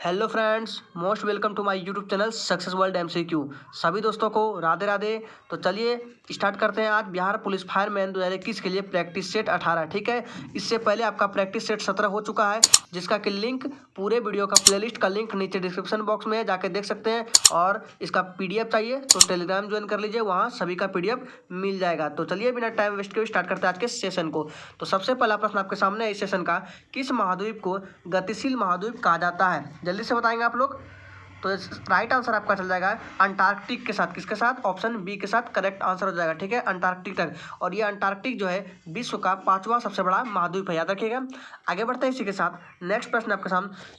Hello friends, most welcome to my YouTube channel success world MCQ. सभी दोस्तों को राधे राधे। तो चलिए स्टार्ट करते हैं आज बिहार पुलिस फायरमैन 2021 के लिए प्रैक्टिस सेट 18। ठीक है, इससे पहले आपका प्रैक्टिस सेट 17 हो चुका है, जिसका कि लिंक पूरे वीडियो का प्लेलिस्ट का लिंक नीचे डिस्क्रिप्शन बॉक्स में है, जाके देख सकते हैं। और इसका पीडीएफ चाहिए तो टेलीग्राम ज्वाइन कर लीजिए, वहाँ सभी का पीडीएफ मिल जाएगा। तो चलिए बिना टाइम वेस्ट किए स्टार्ट करते हैं आज के सेशन को। तो सबसे पहला प्रश्न आपके सामने है इस सेशन का, किस महाद्वीप को गतिशील महाद्वीप कहा जाता है? जल्दी से बताएंगे आप लोग। तो राइट आंसर आपका चल जाएगा अंटार्कटिक के साथ। किसके साथ? ऑप्शन बी के साथ करेक्ट आंसर हो जाएगा। ठीक है, अंटार्कटिक तक। और ये अंटार्कटिक जो है विश्व का 5वां सबसे बड़ा महाद्वीप है, याद रखिएगा। आगे बढ़ते हैं इसी के साथ। नेक्स्ट प्रश्न आपके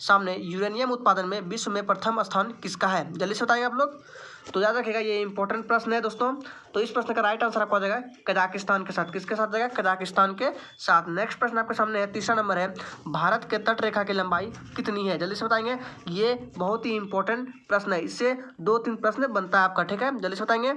सामने यूरेनियम उत्पादन में विश्व में प्रथम स्थान किसका है? जल्दी से बताएंगे आप लोग। तो याद रखिएगा, ये इंपॉर्टेंट प्रश्न है दोस्तों। तो इस प्रश्न का राइट आंसर आपको आ जाएगा कजाकिस्तान के साथ। किसके साथ जाएगा? कजाकिस्तान के साथ। नेक्स्ट प्रश्न आपके सामने है, तीसरा नंबर है, भारत के तट रेखा की लंबाई कितनी है? जल्दी से बताएंगे। ये बहुत ही इंपॉर्टेंट प्रश्न है, इससे 2-3 प्रश्न बनता है आपका। ठीक है, जल्दी से बताएंगे।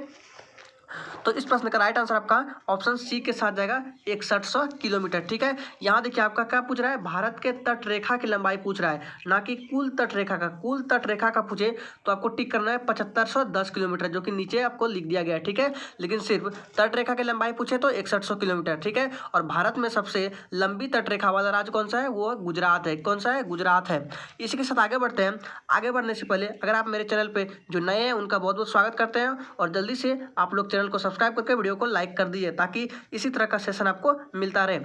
तो इस प्रश्न का राइट आंसर आपका ऑप्शन सी के साथ जाएगा 6100 किलोमीटर। ठीक है, यहाँ देखिए आपका क्या पूछ रहा है, भारत के तट रेखा की लंबाई पूछ रहा है, ना कि कुल तट रेखा का। कुल तट रेखा का पूछे तो आपको टिक करना है 7510 किलोमीटर, जो कि नीचे आपको लिख दिया गया है। ठीक है, लेकिन सिर्फ तट रेखा की लंबाई पूछे तो 6100 किलोमीटर। ठीक है, और भारत में सबसे लंबी तट रेखा वाला राज्य कौन सा है? वो गुजरात है। कौन सा है? गुजरात है। इसी के साथ आगे बढ़ते हैं। आगे बढ़ने से पहले अगर आप मेरे चैनल पे जो नए हैं उनका बहुत बहुत स्वागत करते हैं, और जल्दी से आप लोग चैनल को सब्सक्राइब करके वीडियो को लाइक कर दीजिए, ताकि इसी तरह का सेशन आपको मिलता रहे।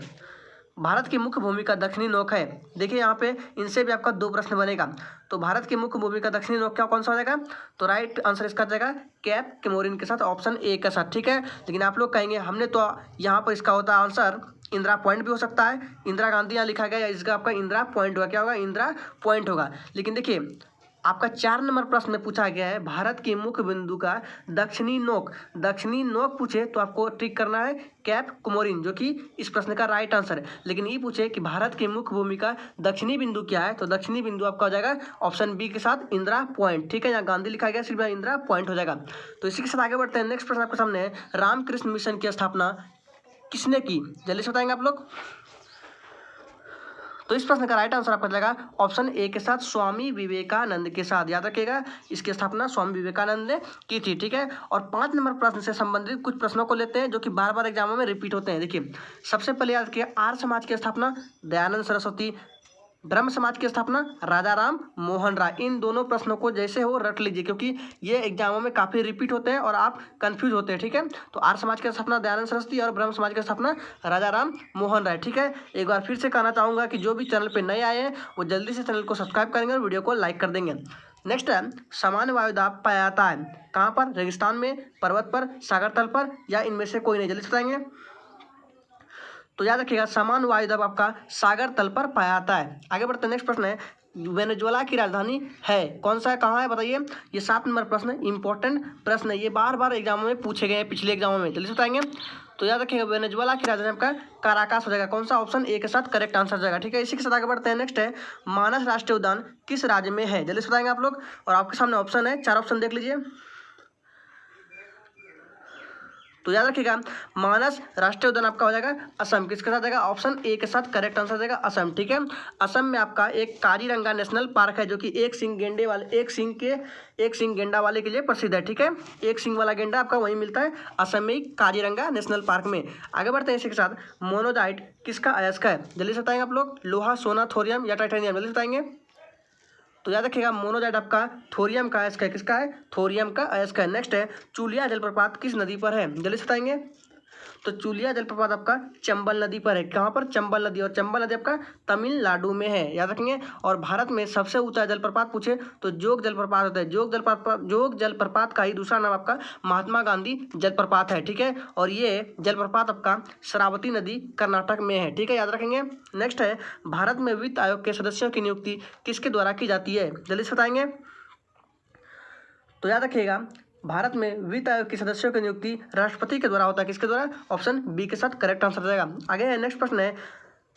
भारत की मुख्य भूमि का दक्षिणी नोक है। देखिए यहाँ पे इनसे भी आपका 2 प्रश्न बनेगा। तो भारत की मुख्य भूमि का दक्षिणी नोक क्या कौन सा हो जाएगा? तो राइट आंसर इसका जाएगा कैप केमोरिन के साथ, ऑप्शन ए के साथ। ठीक है, लेकिन आप लोग कहेंगे हमने तो यहाँ पर इसका होता है आंसर इंदिरा पॉइंट भी हो सकता है, इंदिरा गांधी यहाँ लिखा गया, या इसका आपका इंदिरा पॉइंट होगा। क्या होगा? इंदिरा पॉइंट होगा। लेकिन देखिए आपका 4 नंबर प्रश्न में पूछा गया है भारत के मुख्य बिंदु का दक्षिणी नोक। दक्षिणी नोक पूछे तो आपको टिक करना है कैप कोमोरिन, जो कि इस प्रश्न का राइट आंसर है। लेकिन ये पूछे कि भारत की मुख्य भूमि का दक्षिणी बिंदु क्या है, तो दक्षिणी बिंदु आपका हो जाएगा ऑप्शन बी के साथ इंदिरा पॉइंट। ठीक है, यहाँ गांधी लिखा गया, सिर्फ इंदिरा पॉइंट हो जाएगा। तो इसी के साथ आगे बढ़ते हैं। नेक्स्ट प्रश्न आपके सामने है, रामकृष्ण मिशन की स्थापना किसने की? जल्दी से बताएंगे आप लोग। तो इस प्रश्न का राइट आंसर आपका जाएगा ऑप्शन ए के साथ स्वामी विवेकानंद के साथ। याद रखिएगा, इसकी स्थापना स्वामी विवेकानंद ने की थी। ठीक है, और 5 नंबर प्रश्न से संबंधित कुछ प्रश्नों को लेते हैं, जो कि बार बार एग्जामों में रिपीट होते हैं। देखिए सबसे पहले याद रखिए, आर्य समाज की स्थापना दयानंद सरस्वती, ब्रह्म समाज की स्थापना राजा राम मोहन राय। इन दोनों प्रश्नों को जैसे हो रट लीजिए, क्योंकि ये एग्जामों में काफ़ी रिपीट होते हैं और आप कंफ्यूज होते हैं। ठीक है, तो आर्य समाज की स्थापना दयानंद सरस्वती और ब्रह्म समाज की स्थापना राजा राम मोहन राय। ठीक है, एक बार फिर से कहना चाहूँगा कि जो भी चैनल पर नए आए हैं वो जल्दी से चैनल को सब्सक्राइब करेंगे और वीडियो को लाइक कर देंगे। नेक्स्ट है, सामान्य वायुदाब पाया जाता है कहाँ पर? रेगिस्तान में, पर्वत पर, सागर तल पर, या इनमें से कोई नहीं? जल्दी बताएंगे। तो याद रखिएगा, सामान्य वायुदाब आपका सागर तल पर पाया जाता है। आगे बढ़ते हैं। नेक्स्ट प्रश्न है, वेनेजुएला की राजधानी है कौन सा है? कहाँ है बताइए। ये 7 नंबर प्रश्न, इंपॉर्टेंट प्रश्न है, ये बार बार एग्जामों में पूछे गए हैं, पिछले एग्जामों में। जल्दी से बताएंगे। तो याद रखिएगा, वेनेजुएला की राजधानी आपका काराकास हो जाएगा। कौन सा? ऑप्शन ए के साथ करेक्ट आंसर जाएगा। ठीक है, इसी के साथ आगे बढ़ते हैं। नेक्स्ट है, मानस राष्ट्रीय उद्यान किस राज्य में है? जल्दी से बताएंगे आप लोग। और आपके सामने ऑप्शन है, 4 ऑप्शन देख लीजिए। तो याद रखिएगा, मानस राष्ट्रीय उद्यान आपका हो जाएगा असम। किसके साथ जाएगा? ऑप्शन ए के साथ करेक्ट आंसर जाएगा असम। ठीक है, असम में आपका एक काजीरंगा नेशनल पार्क है, जो कि एक सिंग गेंडा वाले के लिए प्रसिद्ध है। ठीक है, एक सिंग वाला गेंडा आपका वहीं मिलता है असम में, काजीरंगा नेशनल पार्क में। आगे बढ़ते हैं इसी के साथ, मोनोजाइट किसका अयस्क है? जल्दी से बताएंगे आप लोग। लोहा, सोना, थोरियम या टाइटेनियम? जल्दी से बताएंगे। तो याद रखिएगा, मोनोजाइट आपका थोरियम का अयस्क है। किसका है? थोरियम का अयस्क है। नेक्स्ट है, चूलिया जलप्रपात किस नदी पर है? जल्दी से बताएंगे। तो चूलिया जलप्रपात आपका चंबल नदी पर है। कहाँ पर? चंबल नदी। और चंबल नदी आपका तमिलनाडु में है, याद रखेंगे। और भारत में सबसे ऊंचा जलप्रपात पूछे तो जोग जलप्रपात होता है। जोग जलप्रपात का ही दूसरा नाम आपका महात्मा गांधी जलप्रपात है। ठीक है, और ये जलप्रपात आपका शरावती नदी कर्नाटक में है। ठीक है, याद रखेंगे। नेक्स्ट है, भारत में वित्त आयोग के सदस्यों की नियुक्ति किसके द्वारा की जाती है? जल्दी से बताएंगे। तो याद रखिएगा, भारत में वित्त आयोग के सदस्यों की नियुक्ति राष्ट्रपति के द्वारा होता है। किसके द्वारा? ऑप्शन बी के साथ करेक्ट आंसर जाएगा। आगे है, नेक्स्ट प्रश्न है,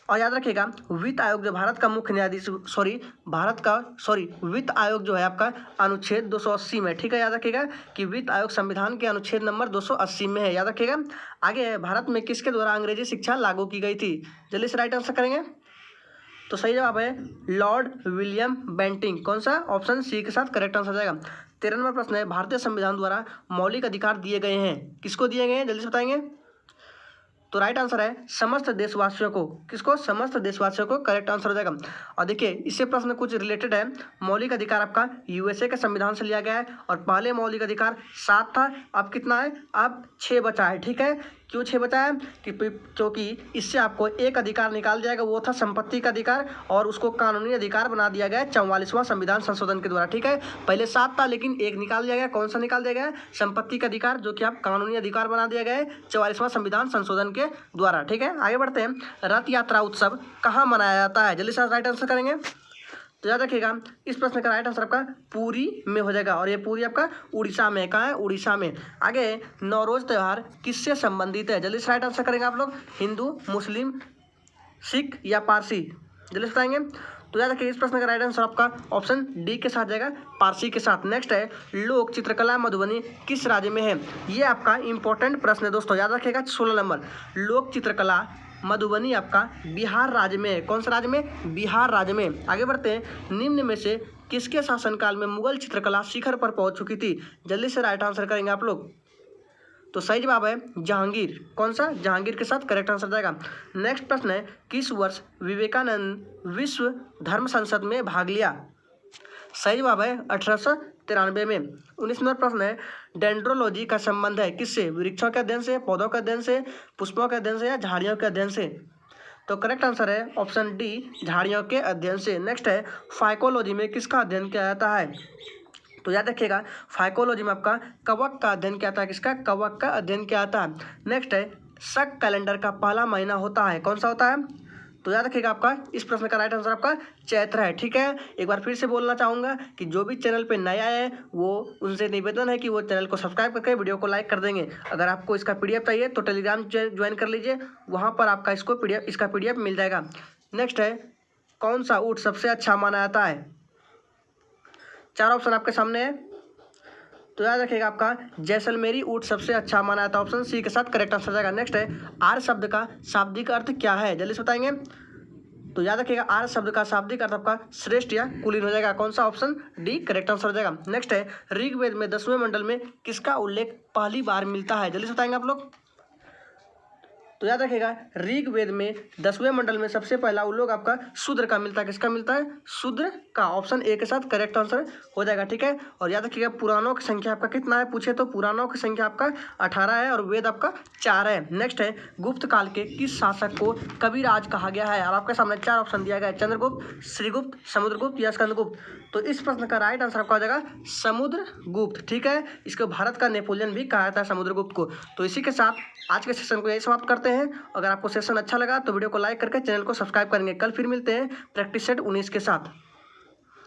और याद रखिएगा, वित्त आयोग जो भारत का मुख्य न्यायाधीश वित्त आयोग जो है आपका अनुच्छेद 280 में। ठीक है, याद रखिएगा कि वित्त आयोग संविधान के अनुच्छेद नंबर 280 में है, याद रखिएगा। आगे है, भारत में किसके द्वारा अंग्रेजी शिक्षा लागू की गई थी? जल्दी से राइट आंसर करेंगे। तो सही जवाब है लॉर्ड विलियम बेंटिंक। कौन सा? ऑप्शन सी के साथ करेक्ट आंसर हो जाएगा। 13 नंबर प्रश्न है, भारतीय संविधान द्वारा मौलिक अधिकार दिए गए हैं, किसको दिए गए हैं, जल्दी से बताएंगे। तो राइट आंसर है समस्त देशवासियों को। किसको? समस्त देशवासियों को, करेक्ट आंसर हो जाएगा। और देखिए इससे प्रश्न कुछ रिलेटेड है। मौलिक अधिकार आपका यूएसए के संविधान से लिया गया है और पहले मौलिक अधिकार 7 था, अब कितना है, अब 6 बचा है। ठीक है, क्यों 6 बचा है? क्योंकि इससे आपको एक अधिकार निकाल जाएगा, वो था संपत्ति का अधिकार, और उसको कानूनी अधिकार बना दिया गया है 44वां संविधान संशोधन के द्वारा। ठीक है, पहले 7 था लेकिन एक निकाल दिया गया। कौन सा निकाल दिया गया? संपत्ति का अधिकार, जो कि आप कानूनी अधिकार बना दिया गया है 44वां संविधान संशोधन के द्वारा। ठीक है, आगे बढ़ते हैं। रथ यात्रा उत्सव कहाँ मनाया जाता है? जल्दी से राइट आंसर करेंगे। तो याद रखिएगा इस प्रश्न का राइट आंसर आपका पुरी में हो जाएगा, और ये पुरी आपका उड़ीसा में। कहाँ है? उड़ीसा में। आगे नवरोज त्यौहार किससे संबंधित है? जल्दी से राइट आंसर करेंगे आप लोग। हिंदू, मुस्लिम, सिख या पारसी? जल्दी से बताएंगे। तो याद रखिए इस प्रश्न का राइट आंसर आपका ऑप्शन डी के साथ जाएगा, पारसी के साथ। नेक्स्ट है, लोक चित्रकला मधुबनी किस राज्य में है? ये आपका इंपॉर्टेंट प्रश्न है दोस्तों, याद रखिएगा। 16 नंबर, लोक चित्रकला मधुबनी आपका बिहार राज्य में है। कौन सा राज्य में? बिहार राज्य में। आगे बढ़ते हैं, निम्न में से किसके शासनकाल में मुगल चित्रकला शिखर पर पहुंच चुकी थी? जल्दी से राइट आंसर करेंगे आप लोग। तो सही जवाब है जहांगीर। कौन सा? जहांगीर के साथ करेक्ट आंसर जाएगा। नेक्स्ट प्रश्न है, किस वर्ष विवेकानंद विश्व धर्म संसद में भाग लिया? सही जवाब है 1893 में। 19 नंबर प्रश्न है, डेंड्रोलॉजी का संबंध है किससे? वृक्षों के अध्ययन से, पौधों के अध्ययन से, पुष्पों के अध्ययन से या झाड़ियों के अध्ययन से? तो करेक्ट आंसर है ऑप्शन डी, झाड़ियों के अध्ययन से। नेक्स्ट है, फाइकोलॉजी में किसका अध्ययन किया जाता है? तो याद रखिएगा फाइकोलॉजी में आपका कवक का अध्ययन किया जाता है। किसका? कवक का अध्ययन किया जाता है। नेक्स्ट है, शक कैलेंडर का पहला महीना होता है, कौन सा होता है? तो याद रखिएगा आपका इस प्रश्न का राइट आंसर आपका चैत्र है। ठीक है, एक बार फिर से बोलना चाहूँगा कि जो भी चैनल पे नया है वो उनसे निवेदन है कि वो चैनल को सब्सक्राइब करके वीडियो को लाइक कर देंगे। अगर आपको इसका पीडीएफ चाहिए तो टेलीग्राम ज्वाइन कर लीजिए, वहाँ पर आपका इसका पीडीएफ मिल जाएगा। नेक्स्ट है, कौन सा ऊँट सबसे अच्छा माना जाता है? 4 ऑप्शन आपके सामने है। तो याद रखिएगा आपका जैसलमेरी ऊँट सबसे अच्छा माना जाता है, ऑप्शन सी के साथ करेक्ट आंसर जाएगा। नेक्स्ट है, आर्य शब्द का शाब्दिक अर्थ क्या है? जल्दी से बताएंगे। तो याद रखिएगा आर्य शब्द का शाब्दिक अर्थ आपका श्रेष्ठ या कुलीन हो जाएगा। कौन सा? ऑप्शन डी करेक्ट आंसर हो जाएगा। नेक्स्ट है, ऋग्वेद में 10वें मंडल में किसका उल्लेख पहली बार मिलता है? जल्दी से बताएंगे आप लोग। तो याद रखिएगा ऋग्वेद में 10वें मंडल में सबसे पहला उल्लेख आपका शूद्र का मिलता है। किसका मिलता है? शूद्र का, ऑप्शन ए के साथ करेक्ट आंसर हो जाएगा। ठीक है, और याद रखिएगा पुराणों की संख्या आपका कितना है पूछे तो पुराणों की संख्या आपका 18 है और वेद आपका 4 है। नेक्स्ट है, गुप्त काल के किस शासक को कविराज कहा गया है? और आपके सामने 4 ऑप्शन दिया गया है, चंद्रगुप्त, श्रीगुप्त, समुद्रगुप्त या स्कंदगुप्त। तो इस प्रश्न का राइट आंसर आपका हो जाएगा समुद्रगुप्त। ठीक है, इसको भारत का नेपोलियन भी कहा जाता है समुद्रगुप्त को। तो इसी के साथ आज के सेशन को यही समाप्त करते हैं। अगर आपको सेशन अच्छा लगा तो वीडियो को लाइक करके चैनल को सब्सक्राइब करेंगे। कल फिर मिलते हैं प्रैक्टिस सेट 19 के साथ।